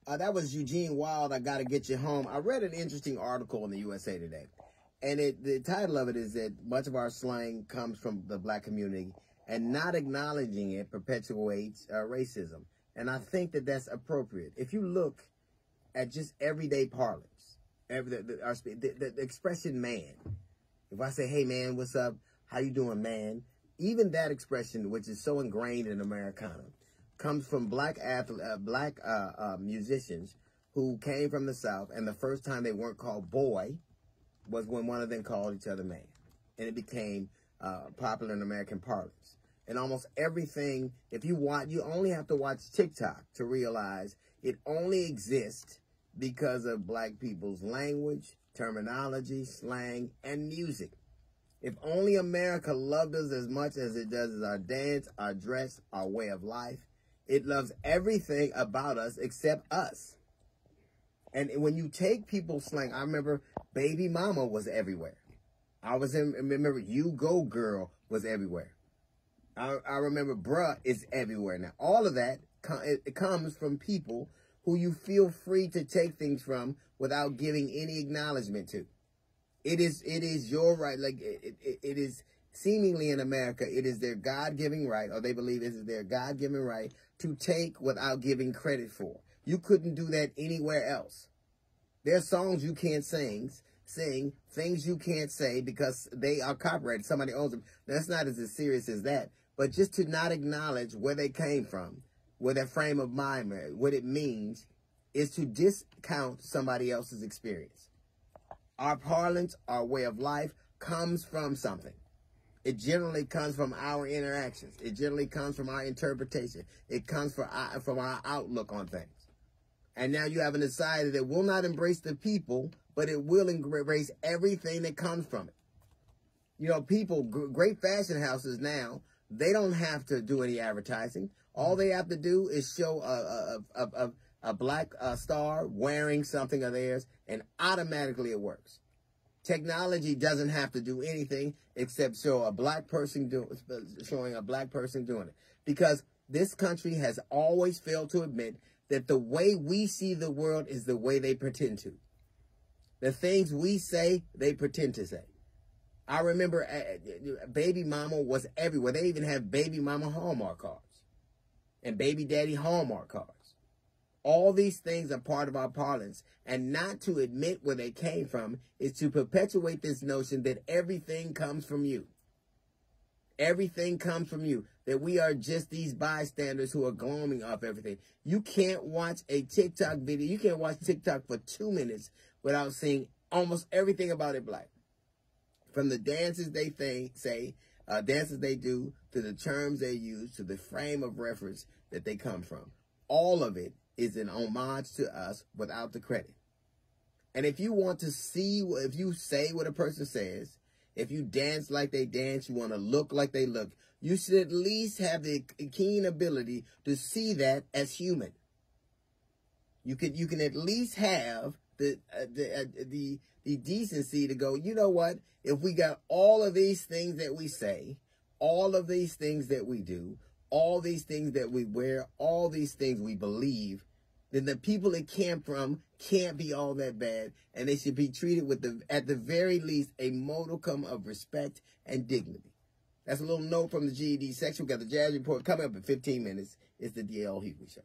That was Eugene Wild, I Gotta Get You Home. I read an interesting article in the USA Today. And the title of it is that much of our slang comes from the black community, and not acknowledging it perpetuates racism. And I think that that's appropriate. If you look at just everyday parlance, the expression man, if I say, hey man, what's up? How you doing, man? Even that expression, which is so ingrained in Americana, comes from black musicians who came from the South, and the first time they weren't called boy was when one of them called each other man. And it became popular in American parlance. And almost everything, if you watch, you only have to watch TikTok to realize it only exists because of black people's language, terminology, slang, and music. If only America loved us as much as it does as our dance, our dress, our way of life, it loves everything about us except us. And when you take people's slang, I remember baby mama was everywhere. Remember you go girl was everywhere. I remember bruh is everywhere now. All of that, it comes from people who you feel free to take things from without giving any acknowledgement to. It is your right. Like it is seemingly in America, it is their God-given right, or they believe it is their God-given right to take without giving credit for. You couldn't do that anywhere else. There are songs you can't sing, things you can't say because they are copyrighted. Somebody owns them. That's not as serious as that. But just to not acknowledge where they came from, where their frame of mind, what it means, is to discount somebody else's experience. Our parlance, our way of life, comes from something. It generally comes from our interactions. It generally comes from our interpretation. It comes from our outlook on things. And now you have a society that will not embrace the people, but it will embrace everything that comes from it. You know, people, great fashion houses now, they don't have to do any advertising. All they have to do is show a black star wearing something of theirs, and automatically it works. Technology doesn't have to do anything except show a black person showing a black person doing it. Because this country has always failed to admit that the way we see the world is the way they pretend to. The things we say, they pretend to say. I remember baby mama was everywhere. They even have baby mama Hallmark cards and baby daddy Hallmark cards. All these things are part of our parlance, and not to admit where they came from is to perpetuate this notion that everything comes from you. Everything comes from you, that we are just these bystanders who are glomming off everything. You can't watch a TikTok video. You can't watch TikTok for 2 minutes without seeing almost everything about it black. From the dances they dances they do, to the terms they use, to the frame of reference that they come from. All of it is an homage to us without the credit. And if you want to see, if you say what a person says, if you dance like they dance, you want to look like they look, you should at least have the keen ability to see that as human. You can at least have the decency to go, you know what? If we got all of these things that we say, all of these things that we do, all these things that we wear, all these things we believe, then the people it came from can't be all that bad, and they should be treated with, at the very least, a modicum of respect and dignity. That's a little note from the GED section. We got the Jazz Report coming up in 15 minutes. It's the DL Hughley Show.